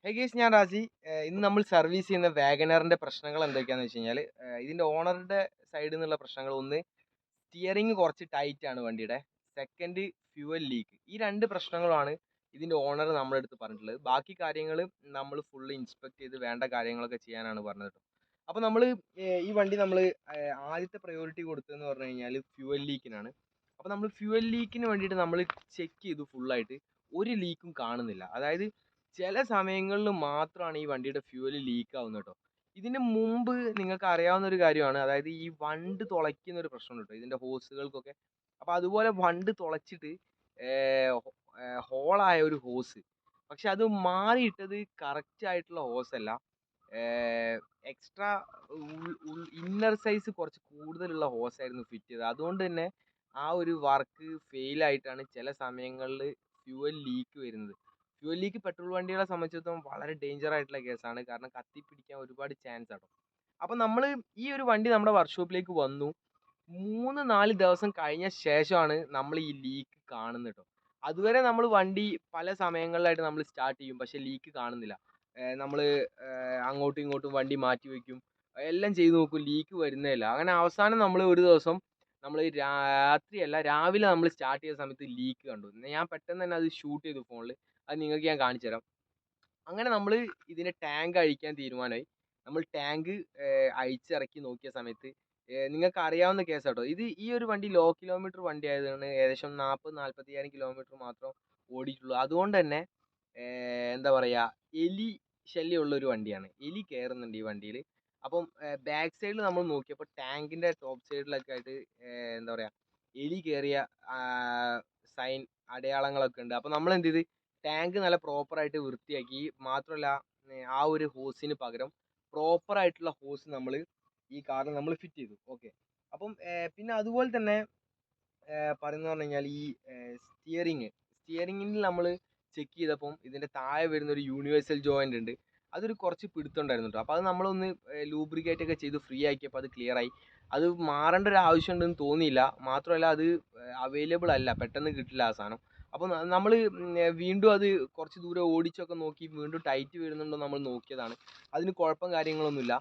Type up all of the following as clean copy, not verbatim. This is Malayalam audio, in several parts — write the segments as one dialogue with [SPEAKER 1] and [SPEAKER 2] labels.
[SPEAKER 1] ഹേ ഗേസ്, ഞാൻ റാസി. ഇന്ന് നമ്മൾ സർവീസ് ചെയ്യുന്ന വാഗനറിന്റെ പ്രശ്നങ്ങൾ എന്തൊക്കെയാന്ന് വെച്ച് കഴിഞ്ഞാൽ, ഇതിന്റെ ഓണറിന്റെ സൈഡിൽ നിന്നുള്ള പ്രശ്നങ്ങൾ ഒന്ന്, സ്റ്റിയറിംഗ് കുറച്ച് ടൈറ്റ് ആണ് വണ്ടിയുടെ. Second, fuel leak. ഈ രണ്ട് പ്രശ്നങ്ങളാണ് ഇതിന്റെ ഓണർ നമ്മുടെ അടുത്ത് പറഞ്ഞിട്ടുള്ളത്. ബാക്കി കാര്യങ്ങൾ നമ്മൾ ഫുള്ള് ഇൻസ്പെക്ട് ചെയ്ത് വേണ്ട കാര്യങ്ങളൊക്കെ ചെയ്യാനാണ് പറഞ്ഞത് കേട്ടോ. അപ്പോൾ നമ്മൾ ഈ വണ്ടി നമ്മൾ ആദ്യത്തെ പ്രയോറിറ്റി കൊടുത്തതെന്ന് പറഞ്ഞു കഴിഞ്ഞാൽ ഫ്യൂവൽ ലീക്കിനാണ്. അപ്പോൾ നമ്മൾ ഫ്യൂവൽ ലീക്കിന് വേണ്ടിയിട്ട് നമ്മൾ ചെക്ക് ചെയ്തു ഫുള്ളായിട്ട്. ഒരു ലീക്കും കാണുന്നില്ല. അതായത് ചില സമയങ്ങളിൽ മാത്രമാണ് ഈ വണ്ടിയുടെ ഫ്യൂവൽ ലീക്ക് ആവുന്നത് കേട്ടോ. ഇതിന് മുമ്പ് നിങ്ങൾക്ക് അറിയാവുന്ന ഒരു കാര്യമാണ്, അതായത് ഈ വണ്ട് തുളയ്ക്കുന്ന ഒരു പ്രശ്നമുണ്ട് കേട്ടോ ഇതിന്റെ ഹോസുകൾക്കൊക്കെ. അപ്പോൾ അതുപോലെ വണ്ട് തുളച്ചിട്ട് ഹോളായ ഒരു ഹോസ്, പക്ഷെ അത് മാറിയിട്ടത് കറക്റ്റ് ആയിട്ടുള്ള ഹോസ് അല്ല. എക്സ്ട്രാ ഇന്നർ സൈസ് കുറച്ച് കൂടുതലുള്ള ഹോസ് ആയിരുന്നു ഫിറ്റ് ചെയ്തത്. അതുകൊണ്ട് തന്നെ ആ ഒരു വർക്ക് ഫെയിൽ ആയിട്ടാണ് ചില സമയങ്ങളിൽ ഫ്യൂവൽ ലീക്ക് വരുന്നത്. ഫ്യൂവൽ ലീക്ക് പെട്രോൾ വണ്ടികളെ സംബന്ധിച്ചിടത്തോളം വളരെ ഡേഞ്ചർ ആയിട്ടുള്ള കേസാണ്. കാരണം കത്തിപ്പിടിക്കാൻ ഒരുപാട് ചാൻസ് ആണ്. അപ്പം നമ്മൾ ഈ ഒരു വണ്ടി നമ്മുടെ വർക്ക്ഷോപ്പിലേക്ക് വന്നു, 3-4 ദിവസം കഴിഞ്ഞ ശേഷമാണ് നമ്മൾ ഈ ലീക്ക് കാണുന്നത് കേട്ടോ. അതുവരെ നമ്മൾ വണ്ടി പല സമയങ്ങളിലായിട്ട് നമ്മൾ സ്റ്റാർട്ട് ചെയ്യും, പക്ഷെ ലീക്ക് കാണുന്നില്ല. നമ്മൾ അങ്ങോട്ടും ഇങ്ങോട്ടും വണ്ടി മാറ്റി വയ്ക്കും, എല്ലാം ചെയ്ത് നോക്കും, ലീക്ക് വരുന്നേയില്ല. അങ്ങനെ അവസാനം നമ്മൾ ഒരു ദിവസം, നമ്മൾ രാത്രിയല്ല രാവിലെ നമ്മൾ സ്റ്റാർട്ട് ചെയ്ത സമയത്ത് ലീക്ക് കണ്ടു. ഞാൻ പെട്ടെന്ന് തന്നെ അത് ഷൂട്ട് ചെയ്തു ഫോണിൽ. അത് നിങ്ങൾക്ക് ഞാൻ കാണിച്ചു തരാം. അങ്ങനെ നമ്മൾ ഇതിന്റെ ടാങ്ക് അഴിക്കാൻ തീരുമാനമായി. നമ്മൾ ടാങ്ക് അഴിച്ചിറക്കി നോക്കിയ സമയത്ത്, നിങ്ങൾക്ക് അറിയാവുന്ന കേസാട്ടോ ഇത്. ഈ ഒരു വണ്ടി ലോ കിലോമീറ്റർ വണ്ടി ആയതുകൊണ്ട് ഏകദേശം 40-45,000 കിലോമീറ്റർ മാത്രം ഓടിയിട്ടുള്ളൂ. അതുകൊണ്ട് തന്നെ എന്താ പറയുക, എലി ശല്യമുള്ള ഒരു വണ്ടിയാണ്. എലി കയറുന്നുണ്ട് ഈ വണ്ടിയിൽ. അപ്പം ബാക്ക് സൈഡിൽ നമ്മൾ നോക്കിയപ്പോൾ ടാങ്കിന്റെ ടോപ്പ് സൈഡിലൊക്കെ ആയിട്ട് എന്താ പറയുക, എലി കയറിയ സൈൻ, അടയാളങ്ങളൊക്കെ ഉണ്ട്. അപ്പം നമ്മൾ എന്ത് ചെയ്ത്, ടാങ്ക് നല്ല പ്രോപ്പറായിട്ട് വൃത്തിയാക്കി. മാത്രമല്ല, ആ ഒരു ഹോസിന് പകരം പ്രോപ്പർ ആയിട്ടുള്ള ഹോസ് നമ്മൾ ഈ കാറിൽ നമ്മൾ ഫിറ്റ് ചെയ്തു. ഓക്കെ. അപ്പം പിന്നെ അതുപോലെ തന്നെ പറയുന്നത് പറഞ്ഞു കഴിഞ്ഞാൽ ഈ സ്റ്റിയറിങ്ങിൽ നമ്മൾ ചെക്ക് ചെയ്തപ്പം ഇതിന്റെ താഴെ വരുന്ന ഒരു യൂണിവേഴ്സൽ ജോയിന്റ് ഉണ്ട്. അതൊരു കുറച്ച് പിടുത്തുണ്ടായിരുന്നു കേട്ടോ. അപ്പോൾ അത് നമ്മളൊന്ന് ലൂബ്രിക്കേറ്റ് ഒക്കെ ചെയ്ത് ഫ്രീ ആക്കിയപ്പോൾ അത് ക്ലിയർ ആയി. അത് മാറേണ്ട ഒരു ആവശ്യം ഉണ്ടെന്ന് തോന്നിയില്ല. മാത്രമല്ല, അത് അവൈലബിൾ അല്ല, പെട്ടെന്ന് കിട്ടില്ല ആ സാധനം. അപ്പോൾ നമ്മൾ വീണ്ടും അത് കുറച്ച് ദൂരം ഓടിച്ചൊക്കെ നോക്കി, വീണ്ടും ടൈറ്റ് വരുന്നുണ്ടോ നമ്മൾ നോക്കിയതാണ്. അതിന് കുഴപ്പം കാര്യങ്ങളൊന്നുമില്ല.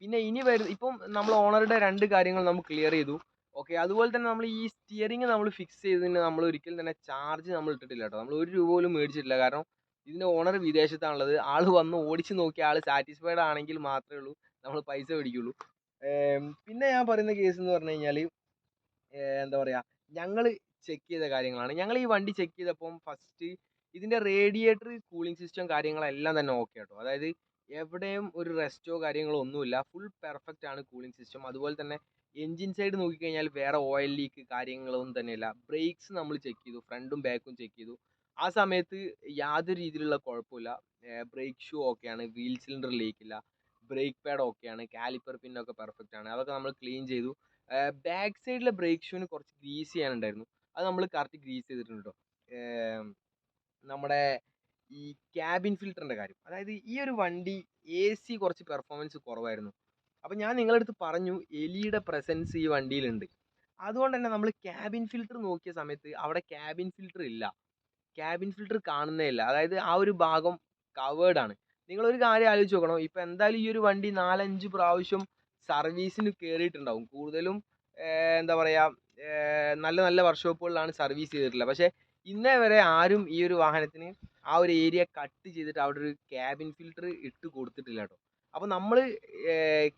[SPEAKER 1] പിന്നെ ഇനി ഇപ്പം നമ്മൾ ഓണറുടെ രണ്ട് കാര്യങ്ങൾ നമ്മൾ ക്ലിയർ ചെയ്തു. ഓക്കെ. അതുപോലെ തന്നെ നമ്മൾ ഈ സ്റ്റിയറിംഗ് നമ്മൾ ഫിക്സ് ചെയ്തതിന് നമ്മൾ ഒരിക്കലും തന്നെ ചാർജ് നമ്മൾ ഇട്ടിട്ടില്ല കേട്ടോ. നമ്മൾ 1 രൂപ പോലും മേടിച്ചിട്ടില്ല. കാരണം ഇതിന്റെ ഓണർ വിദേശത്താണുള്ളത്. ആള് വന്ന് ഓടിച്ച് നോക്കി ആള് സാറ്റിസ്ഫൈഡ് ആണെങ്കിൽ മാത്രമേ ഉള്ളൂ നമ്മൾ പൈസ മേടിക്കുള്ളൂ. പിന്നെ ഞാൻ പറയുന്ന കേസ് എന്ന് പറഞ്ഞു കഴിഞ്ഞാൽ, എന്താ പറയുക, ഞങ്ങൾ ചെക്ക് ചെയ്ത കാര്യങ്ങളാണ്. ഞങ്ങൾ ഈ വണ്ടി ചെക്ക് ചെയ്തപ്പം ഫസ്റ്റ് ഇതിന്റെ റേഡിയേറ്റർ, കൂളിംഗ് സിസ്റ്റം കാര്യങ്ങളെല്ലാം തന്നെ ഓക്കെ കേട്ടോ. അതായത് എവിടെയും ഒരു റെസ്റ്റോ കാര്യങ്ങളോ ഒന്നുമില്ല. ഫുൾ പെർഫെക്റ്റ് ആണ് കൂളിംഗ് സിസ്റ്റം. അതുപോലെ തന്നെ എൻജിൻ സൈഡ് നോക്കിക്കഴിഞ്ഞാൽ വേറെ ഓയിൽ ലീക്ക് കാര്യങ്ങളൊന്നും തന്നെയില്ല. ബ്രേക്സ് നമ്മൾ ചെക്ക് ചെയ്തു, ഫ്രണ്ടും ബാക്കും ചെക്ക് ചെയ്തു. ആ സമയത്ത് യാതൊരു രീതിയിലുള്ള കുഴപ്പമില്ല. ബ്രേക്ക് ഷൂ ഓക്കെയാണ്, വീൽ സിലിണ്ടർ ലീക്ക് ഇല്ല, ബ്രേക്ക് പാഡ് ഓക്കെയാണ്, കാലിപ്പർ പിന്നൊക്കെ പെർഫെക്റ്റ് ആണ്. അതൊക്കെ നമ്മൾ ക്ലീൻ ചെയ്തു. ബാക്ക് സൈഡിലെ ബ്രേക്ക് ഷൂവിന് കുറച്ച് ഗ്രീസ് ചെയ്യാനുണ്ടായിരുന്നു. അത് നമ്മൾ കറക്റ്റ് ഗ്രീസ് ചെയ്തിട്ടുണ്ട് കേട്ടോ. നമ്മുടെ ഈ ക്യാബിൻ ഫിൽറ്ററിന്റെ കാര്യം, അതായത് ഈ ഒരു വണ്ടി AC കുറച്ച് പെർഫോമൻസ് കുറവായിരുന്നു. അപ്പം ഞാൻ നിങ്ങളുടെ അടുത്ത് പറഞ്ഞു എലിയുടെ പ്രസൻസ് ഈ വണ്ടിയിലുണ്ട്. അതുകൊണ്ട് തന്നെ നമ്മൾ ക്യാബിൻ ഫിൽറ്റർ നോക്കിയ സമയത്ത് അവിടെ ക്യാബിൻ ഫിൽറ്റർ ഇല്ല, ക്യാബിൻ ഫിൽറ്റർ കാണുന്നേ ഇല്ല. അതായത് ആ ഒരു ഭാഗം കവേർഡ് ആണ്. നിങ്ങളൊരു കാര്യം ആലോചിച്ച് നോക്കണം, ഇപ്പം എന്തായാലും ഈ ഒരു വണ്ടി 4-5 പ്രാവശ്യം സർവീസിന് കയറിയിട്ടുണ്ടാവും. കൂടുതലും എന്താ പറയുക, നല്ല നല്ല വർക്ക്ഷോപ്പുകളിലാണ് സർവീസ് ചെയ്തിട്ടുള്ളത്. പക്ഷേ ഇന്നേ വരെ ആരും ഈ ഒരു വാഹനത്തിന് ആ ഒരു ഏരിയ കട്ട് ചെയ്തിട്ട് അവിടെ ഒരു ക്യാബിൻ ഫിൽറ്റർ ഇട്ട് കൊടുത്തിട്ടില്ല കേട്ടോ. അപ്പോൾ നമ്മൾ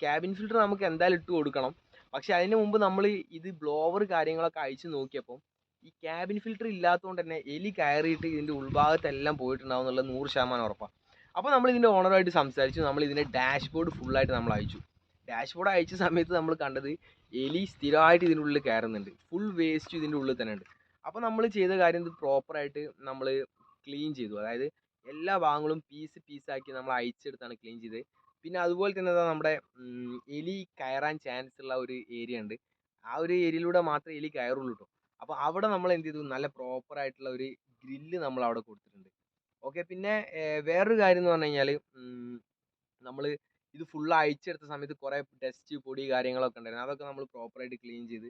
[SPEAKER 1] ക്യാബിൻ ഫിൽറ്റർ നമുക്ക് എന്തായാലും ഇട്ട് കൊടുക്കണം. പക്ഷെ അതിന് മുമ്പ് നമ്മൾ ഇത് ബ്ലോവർ കാര്യങ്ങളൊക്കെ അഴിച്ച് നോക്കിയപ്പോൾ ഈ ക്യാബിൻ ഫിൽറ്റർ ഇല്ലാത്തതുകൊണ്ട് തന്നെ എലി കയറിയിട്ട് ഇതിൻ്റെ ഉൾഭാഗത്തെല്ലാം പോയിട്ടുണ്ടാവും എന്നുള്ളത് 100% ഉറപ്പാണ്. അപ്പോൾ നമ്മൾ ഇതിൻ്റെ ഓണറുമായിട്ട് സംസാരിച്ചു. നമ്മൾ ഇതിൻ്റെ ഡാഷ്ബോർഡ് ഫുള്ളായിട്ട് നമ്മൾ അയച്ചു. ഡാഷ്ബോർഡ് അയച്ച സമയത്ത് നമ്മൾ കണ്ടത് എലി സ്ഥിരമായിട്ട് ഇതിൻ്റെ ഉള്ളിൽ കയറുന്നുണ്ട്. ഫുൾ വേസ്റ്റ് ഇതിൻ്റെ ഉള്ളിൽ തന്നെ ഉണ്ട്. അപ്പോൾ നമ്മൾ ചെയ്ത കാര്യം, ഇത് പ്രോപ്പറായിട്ട് നമ്മൾ ക്ലീൻ ചെയ്തു. അതായത് എല്ലാ ഭാഗങ്ങളും പീസാക്കി നമ്മൾ അയച്ചെടുത്താണ് ക്ലീൻ ചെയ്തത്. പിന്നെ അതുപോലെ തന്നെ നമ്മുടെ എലി കയറാൻ ചാൻസ് ഉള്ള ഒരു ഏരിയ ഉണ്ട്. ആ ഒരു ഏരിയയിലൂടെ മാത്രമേ എലി കയറുള്ളൂ കേട്ടോ. അപ്പോൾ അവിടെ നമ്മൾ എന്ത് ചെയ്തു, നല്ല പ്രോപ്പറായിട്ടുള്ള ഒരു ഗ്രില്ല് നമ്മൾ അവിടെ കൊടുത്തിട്ടുണ്ട്. ഓക്കെ. പിന്നെ വേറൊരു കാര്യം എന്ന് പറഞ്ഞു കഴിഞ്ഞാൽ, നമ്മൾ ഇത് ഫുൾ അയച്ചെടുത്ത സമയത്ത് കുറേ ഡസ്റ്റ്, പൊടി കാര്യങ്ങളൊക്കെ ഉണ്ടായിരുന്നു. അതൊക്കെ നമ്മൾ പ്രോപ്പറായിട്ട് ക്ലീൻ ചെയ്ത്.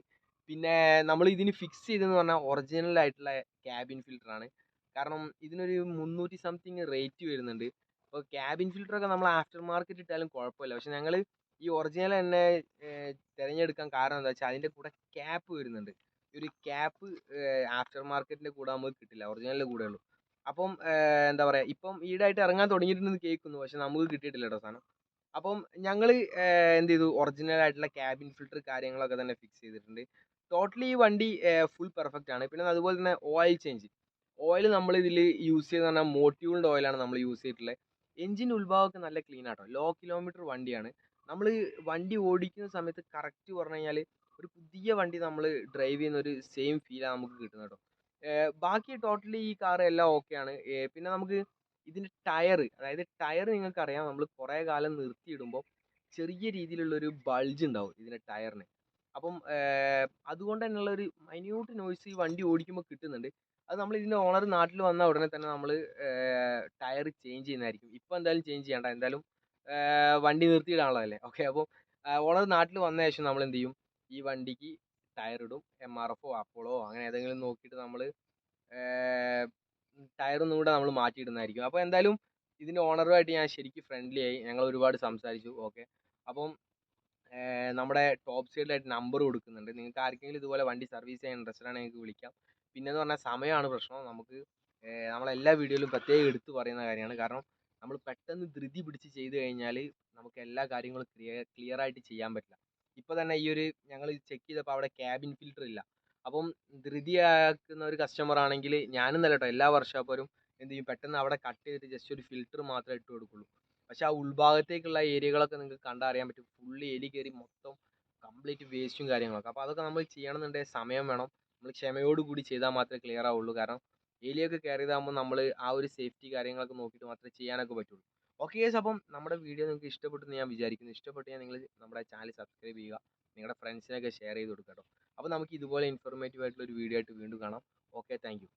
[SPEAKER 1] പിന്നെ നമ്മൾ ഇതിന് ഫിക്സ് ചെയ്തതെന്ന് പറഞ്ഞാൽ ഒറിജിനൽ ആയിട്ടുള്ള ക്യാബിൻ ഫിൽറ്ററാണ്. കാരണം ഇതിനൊരു 300 സംതിങ് റേറ്റ് വരുന്നുണ്ട്. അപ്പോൾ ക്യാബിൻ ഫിൽറ്ററൊക്കെ നമ്മൾ ആഫ്റ്റർ മാർക്കറ്റ് ഇട്ടാലും കുഴപ്പമില്ല. പക്ഷെ ഞങ്ങൾ ഈ ഒറിജിനൽ തന്നെ തിരഞ്ഞെടുക്കാൻ കാരണം എന്താ വെച്ചാൽ അതിൻ്റെ കൂടെ ക്യാപ്പ് വരുന്നുണ്ട്. ഈ ഒരു ക്യാപ്പ് ആഫ്റ്റർ മാർക്കറ്റിൻ്റെ കൂടെ നമുക്ക് കിട്ടില്ല, ഒറിജിനലിൻ്റെ കൂടെ ഉള്ളൂ. അപ്പം എന്താ പറയുക, ഇപ്പം ഈടായിട്ട് ഇറങ്ങാൻ തുടങ്ങിയിട്ടുണ്ടെന്ന് കേൾക്കുന്നു, പക്ഷെ നമുക്ക് കിട്ടിയിട്ടില്ല കേട്ടോ സാധനം. അപ്പം ഞങ്ങൾ എന്ത് ചെയ്തു, ഒറിജിനൽ ആയിട്ടുള്ള ക്യാബിൻ ഫിൽറ്റർ കാര്യങ്ങളൊക്കെ തന്നെ ഫിക്സ് ചെയ്തിട്ടുണ്ട്. ടോട്ടലി ഈ വണ്ടി ഫുൾ പെർഫെക്റ്റ് ആണ്. പിന്നെ അതുപോലെ തന്നെ ഓയിൽ ചേഞ്ച്, ഓയിൽ നമ്മൾ ഇതിൽ യൂസ് ചെയ്തെന്ന് പറഞ്ഞാൽ മോട്യൂളിൻ്റെ ഓയിലാണ് നമ്മൾ യൂസ് ചെയ്തിട്ടുള്ളത്. എഞ്ചിൻ ഉത്ഭാവമൊക്കെ നല്ല ക്ലീൻ ആട്ടോ. ലോ കിലോമീറ്റർ വണ്ടിയാണ്. നമ്മൾ വണ്ടി ഓടിക്കുന്ന സമയത്ത് കറക്റ്റ് പറഞ്ഞു കഴിഞ്ഞാൽ ഒരു പുതിയ വണ്ടി നമ്മൾ ഡ്രൈവ് ചെയ്യുന്ന ഒരു സെയിം ഫീലാണ് നമുക്ക് കിട്ടുന്നത് കേട്ടോ. ബാക്കി ടോട്ടലി ഈ കാർ എല്ലാം ഓക്കെയാണ്. പിന്നെ നമുക്ക് ഇതിൻ്റെ ടയർ, അതായത് ടയർ നിങ്ങൾക്കറിയാം, നമ്മൾ കുറേ കാലം നിർത്തിയിടുമ്പോൾ ചെറിയ രീതിയിലുള്ളൊരു ബൾജ് ഉണ്ടാവും ഇതിൻ്റെ ടയറിന്. അപ്പം അതുകൊണ്ട് തന്നെയുള്ള ഒരു മൈന്യൂട്ട് നോയ്സ് ഈ വണ്ടി ഓടിക്കുമ്പോൾ കിട്ടുന്നുണ്ട്. അത് നമ്മൾ ഇതിൻ്റെ ഓണർ നാട്ടിൽ വന്ന ഉടനെ തന്നെ നമ്മൾ ടയർ ചേഞ്ച് ചെയ്യുന്നതായിരിക്കും. ഇപ്പോൾ എന്തായാലും ചേഞ്ച് ചെയ്യണ്ട, എന്തായാലും വണ്ടി നിർത്തിയിടാനുള്ളതല്ലേ. ഓക്കെ, അപ്പോൾ ഓണർ നാട്ടിൽ വന്ന ശേഷം നമ്മൾ എന്ത് ചെയ്യും, ഈ വണ്ടിക്ക് ടയർ ഇടും. MRF അപ്പോളോ അങ്ങനെ ഏതെങ്കിലും നോക്കിയിട്ട് നമ്മൾ ടയറൊന്നും കൂടെ നമ്മൾ മാറ്റിയിടുന്നതായിരിക്കും. അപ്പോൾ എന്തായാലും ഇതിൻ്റെ ഓണറുമായിട്ട് ഞാൻ ശരിക്കും ഫ്രണ്ട്ലി ആയി, ഞങ്ങൾ ഒരുപാട് സംസാരിച്ചു. ഓക്കെ, അപ്പം നമ്മുടെ ടോപ്പ് സൈഡിലായിട്ട് നമ്പർ കൊടുക്കുന്നുണ്ട്. നിങ്ങൾക്ക് ആർക്കെങ്കിലും ഇതുപോലെ വണ്ടി സർവീസ് ചെയ്യാൻ ഇൻട്രസ്റ്റഡ് ആണെങ്കിൽ നിങ്ങൾക്ക് വിളിക്കാം. പിന്നെന്ന് പറഞ്ഞാൽ സമയമാണ് പ്രശ്നം. നമുക്ക് നമ്മളെല്ലാ വീഡിയോയിലും പ്രത്യേകം എടുത്ത് പറയുന്ന കാര്യമാണ്. കാരണം നമ്മൾ പെട്ടെന്ന് ധൃതി പിടിച്ച് ചെയ്ത് കഴിഞ്ഞാൽ നമുക്ക് എല്ലാ കാര്യങ്ങളും ക്ലിയർ ആയിട്ട് ചെയ്യാൻ പറ്റില്ല. ഇപ്പോൾ തന്നെ ഈ ഒരു ഞങ്ങൾ ചെക്ക് ചെയ്തപ്പോൾ അവിടെ ക്യാബിൻ ഫിൽറ്റർ ഇല്ല. അപ്പം ധൃതിയാക്കുന്ന ഒരു കസ്റ്റമർ ആണെങ്കിൽ, ഞാനും നല്ല കേട്ടോ, എല്ലാ വർഷാപ്പരും എന്ത് ചെയ്യും, പെട്ടെന്ന് അവിടെ കട്ട് ചെയ്തിട്ട് ജസ്റ്റ് ഒരു ഫിൽറ്റർ മാത്രമേ ഇട്ട് കൊടുക്കുള്ളൂ. പക്ഷെ ആ ഉൾഭാഗത്തേക്കുള്ള ഏരിയകളൊക്കെ നിങ്ങൾക്ക് കണ്ടറിയാൻ പറ്റും. ഫുള്ള് എലി കയറി മൊത്തം കംപ്ലീറ്റ് വേസ്റ്റും കാര്യങ്ങളൊക്കെ. അപ്പോൾ അതൊക്കെ നമ്മൾ ചെയ്യണമെന്നുണ്ടെങ്കിൽ സമയം വേണം. നമ്മൾ ക്ഷമയോട് കൂടി ചെയ്താൽ മാത്രമേ ക്ലിയർ ആവുള്ളൂ. കാരണം എലിയൊക്കെ കയറിയതാകുമ്പോൾ നമ്മൾ ആ ഒരു സേഫ്റ്റി കാര്യങ്ങളൊക്കെ നോക്കിയിട്ട് മാത്രമേ ചെയ്യാനൊക്കെ പറ്റുള്ളൂ. ഓക്കെ ഗൈസ്, അപ്പം നമ്മുടെ വീഡിയോ നിങ്ങൾക്ക് ഇഷ്ടപ്പെട്ടെന്ന് ഞാൻ വിചാരിക്കുന്നു. ഇഷ്ടപ്പെട്ട് കഴിഞ്ഞാൽ നിങ്ങൾ നമ്മുടെ ചാനൽ സബ്സ്ക്രൈബ് ചെയ്യുക, നിങ്ങളുടെ ഫ്രണ്ട്സിനൊക്കെ ഷെയർ ചെയ്ത് കൊടുക്കുക കേട്ടോ. അപ്പോൾ നമുക്ക് ഇതുപോലെ ഇൻഫോർമേറ്റീവ് ആയിട്ടുള്ള ഒരു വീഡിയോ ആയിട്ട് വീണ്ടും കാണാം. Okay, thank you.